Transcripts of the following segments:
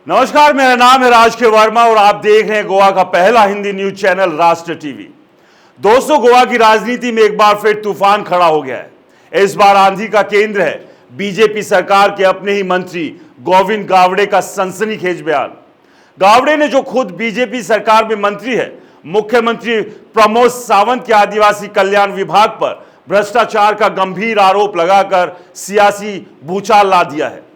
नमस्कार, मेरा नाम है राज वर्मा और आप देख रहे हैं गोवा का पहला हिंदी न्यूज चैनल राष्ट्र टीवी। दोस्तों, गोवा की राजनीति में एक बार फिर तूफान खड़ा हो गया है। इस बार आंधी का केंद्र है बीजेपी सरकार के अपने ही मंत्री गोविंद गावड़े का सनसनीखेज बयान। गावड़े ने, जो खुद बीजेपी सरकार में मंत्री है, मुख्यमंत्री प्रमोद सावंत के आदिवासी कल्याण विभाग पर भ्रष्टाचार का गंभीर आरोप लगाकर सियासी भूचाल ला दिया है।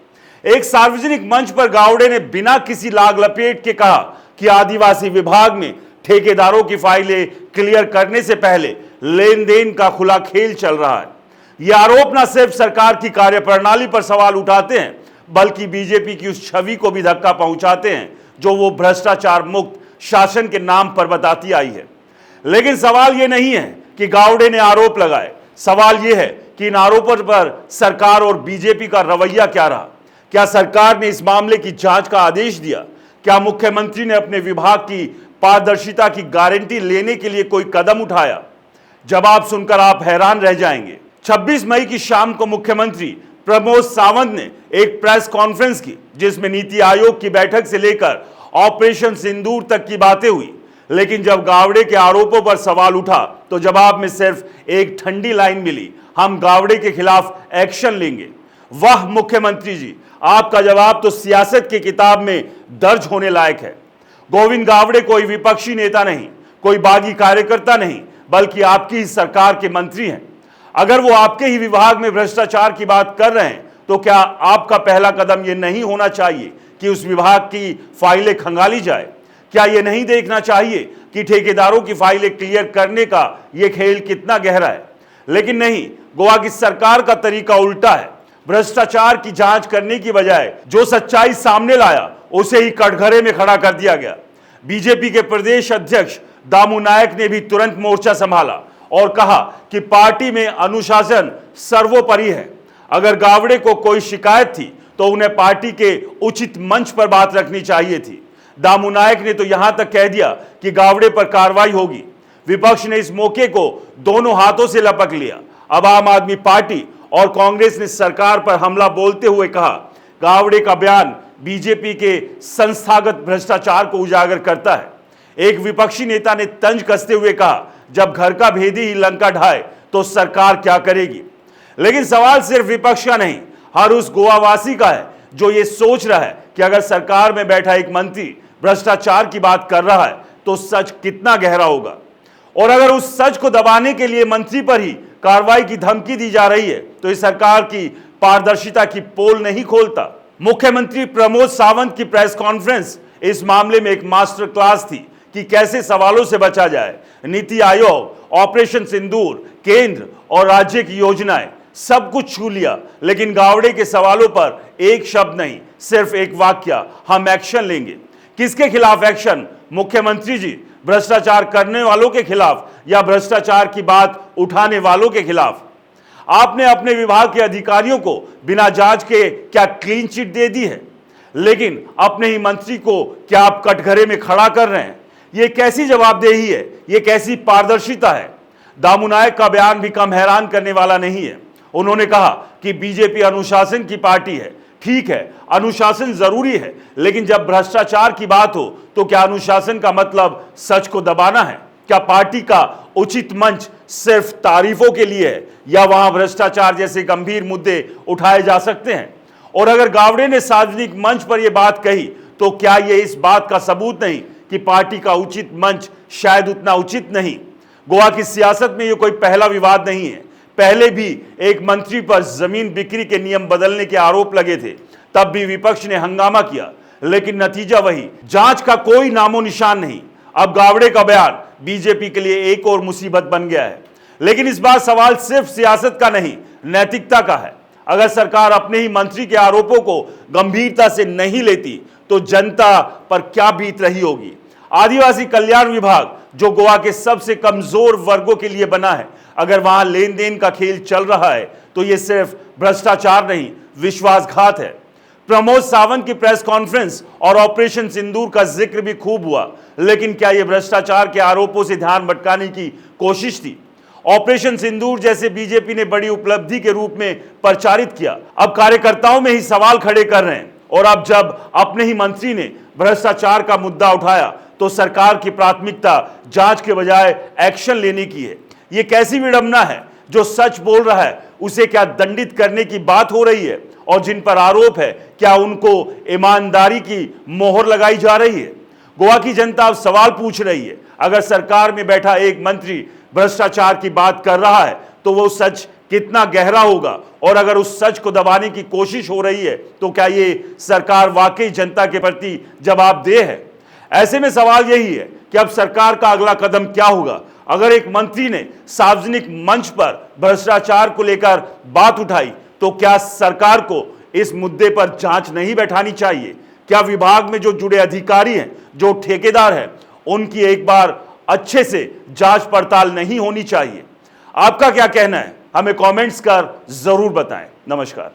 एक सार्वजनिक मंच पर गावड़े ने बिना किसी लाग लपेट के कहा कि आदिवासी विभाग में ठेकेदारों की फाइलें क्लियर करने से पहले लेन देन का खुला खेल चल रहा है। यह आरोप न सिर्फ सरकार की कार्यप्रणाली पर सवाल उठाते हैं, बल्कि बीजेपी की उस छवि को भी धक्का पहुंचाते हैं जो वो भ्रष्टाचार मुक्त शासन के नाम पर बताती आई है। लेकिन सवाल यह नहीं है कि गावड़े ने आरोप लगाए, सवाल यह है कि इन आरोपों पर सरकार और बीजेपी का रवैया क्या रहा। क्या सरकार ने इस मामले की जांच का आदेश दिया? क्या मुख्यमंत्री ने अपने विभाग की पारदर्शिता की गारंटी लेने के लिए कोई कदम उठाया? जवाब सुनकर आप हैरान रह जाएंगे। 26 मई की शाम को मुख्यमंत्री प्रमोद सावंत ने एक प्रेस कॉन्फ्रेंस की, जिसमें नीति आयोग की बैठक से लेकर ऑपरेशन सिंदूर तक की बातें हुई। लेकिन जब गावड़े के आरोपों पर सवाल उठा तो जवाब में सिर्फ एक ठंडी लाइन मिली, हम गावड़े के खिलाफ एक्शन लेंगे। वाह मुख्यमंत्री जी, आपका जवाब तो सियासत की किताब में दर्ज होने लायक है। गोविंद गावड़े कोई विपक्षी नेता नहीं, कोई बागी कार्यकर्ता नहीं, बल्कि आपकी ही सरकार के मंत्री हैं। अगर वो आपके ही विभाग में भ्रष्टाचार की बात कर रहे हैं तो क्या आपका पहला कदम ये नहीं होना चाहिए कि उस विभाग की फाइलें खंगाली जाए? क्या ये नहीं देखना चाहिए कि ठेकेदारों की फाइलें क्लियर करने का ये खेल कितना गहरा है? लेकिन नहीं, गोवा की सरकार का तरीका उल्टा है। भ्रष्टाचार की जांच करने की बजाय जो सच्चाई सामने लाया उसे ही कटघरे में खड़ा कर दिया गया। बीजेपी के प्रदेश अध्यक्ष दामू नायक ने भी तुरंत मोर्चा संभाला और कहा कि पार्टी में अनुशासन सर्वोपरि है। अगर गावड़े को कोई शिकायत थी तो उन्हें पार्टी के उचित मंच पर बात रखनी चाहिए थी। दामू नायक ने तो यहां तक कह दिया कि गावड़े पर कार्रवाई होगी। विपक्ष ने इस मौके को दोनों हाथों से लपक लिया। अब आम आदमी पार्टी और कांग्रेस ने सरकार पर हमला बोलते हुए कहा, गावड़े का बयान बीजेपी के संस्थागत भ्रष्टाचार को उजागर करता है। एक विपक्षी नेता ने तंज कसते हुए कहा, जब घर का भेदी ही लंका ढाए तो सरकार क्या करेगी? लेकिन सवाल सिर्फ विपक्ष का नहीं, हर उस गोवावासी का है जो ये सोच रहा है कि अगर सरकार में बैठा एक मंत्री भ्रष्टाचार की बात कर रहा है तो सच कितना गहरा होगा। और अगर उस सच को दबाने के लिए मंत्री पर ही कार्रवाई की धमकी दी जा रही है तो इस सरकार की पारदर्शिता की पोल नहीं खोलता। मुख्यमंत्री प्रमोद सावंत की प्रेस कॉन्फ्रेंस इस मामले में एक मास्टर क्लास थी कि कैसे सवालों से बचा जाए। नीति आयोग, ऑपरेशन सिंदूर, केंद्र और राज्य की योजनाएं, सब कुछ छू लिया, लेकिन गावड़े के सवालों पर एक शब्द नहीं, सिर्फ एक वाक्य, हम एक्शन लेंगे। किसके खिलाफ एक्शन? मुख्यमंत्री जी, भ्रष्टाचार करने वालों के खिलाफ या भ्रष्टाचार की बात उठाने वालों के खिलाफ? आपने अपने विभाग के अधिकारियों को बिना जांच के क्या क्लीन चिट दे दी है? लेकिन अपने ही मंत्री को क्या आप कटघरे में खड़ा कर रहे हैं? यह कैसी जवाबदेही है? यह कैसी पारदर्शिता है? दामू नायक का बयान भी कम हैरान करने वाला नहीं है। उन्होंने कहा कि बीजेपी अनुशासन की पार्टी है। ठीक है, अनुशासन जरूरी है, लेकिन जब भ्रष्टाचार की बात हो तो क्या अनुशासन का मतलब सच को दबाना है? क्या पार्टी का उचित मंच सिर्फ तारीफों के लिए है या वहां भ्रष्टाचार जैसे गंभीर मुद्दे उठाए जा सकते हैं? और अगर गावड़े ने सार्वजनिक मंच पर यह बात कही तो क्या यह इस बात का सबूत नहीं कि पार्टी का उचित मंच शायद उतना उचित नहीं? गोवा की सियासत में यह कोई पहला विवाद नहीं है। पहले भी एक मंत्री पर जमीन बिक्री के नियम बदलने के आरोप लगे थे, तब भी विपक्ष ने हंगामा किया, लेकिन नतीजा वही, जांच का कोई नामो निशान नहीं। अब गावड़े का बयान बीजेपी के लिए एक और मुसीबत बन गया है। लेकिन इस बार सवाल सिर्फ सियासत का नहीं, नैतिकता का है। अगर सरकार अपने ही मंत्री के आरोपों को गंभीरता से नहीं लेती तो जनता पर क्या बीत रही होगी। आदिवासी कल्याण विभाग, जो गोवा के सबसे कमजोर वर्गों के लिए बना है, अगर वहां लेन देन का खेल चल रहा है तो यह सिर्फ भ्रष्टाचार नहीं, विश्वासघात है। प्रमोद सावंत की प्रेस कॉन्फ्रेंस और ऑपरेशन सिंदूर का जिक्र भी खूब हुआ, लेकिन क्या यह भ्रष्टाचार के आरोपों से ध्यान भटकाने की कोशिश थी? ऑपरेशन सिंदूर जैसे बीजेपी ने बड़ी उपलब्धि के रूप में प्रचारित किया, अब कार्यकर्ताओं में ही सवाल खड़े कर रहे हैं। और अब जब अपने ही मंत्री ने भ्रष्टाचार का मुद्दा उठाया तो सरकार की प्राथमिकता जांच के बजाय एक्शन लेने की है। यह कैसी विडंबना है? जो सच बोल रहा है उसे क्या दंडित करने की बात हो रही है, और जिन पर आरोप है क्या उनको ईमानदारी की मोहर लगाई जा रही है? गोवा की जनता अब सवाल पूछ रही है, अगर सरकार में बैठा एक मंत्री भ्रष्टाचार की बात कर रहा है तो वो सच कितना गहरा होगा, और अगर उस सच को दबाने की कोशिश हो रही है तो क्या ये सरकार वाकई जनता के प्रति जवाबदेह है? ऐसे में सवाल यही है कि अब सरकार का अगला कदम क्या होगा। अगर एक मंत्री ने सार्वजनिक मंच पर भ्रष्टाचार को लेकर बात उठाई तो क्या सरकार को इस मुद्दे पर जांच नहीं बैठानी चाहिए? क्या विभाग में जो जुड़े अधिकारी हैं, जो ठेकेदार हैं, उनकी एक बार अच्छे से जांच पड़ताल नहीं होनी चाहिए? आपका क्या कहना है? हमें कमेंट्स कर जरूर बताएं। नमस्कार।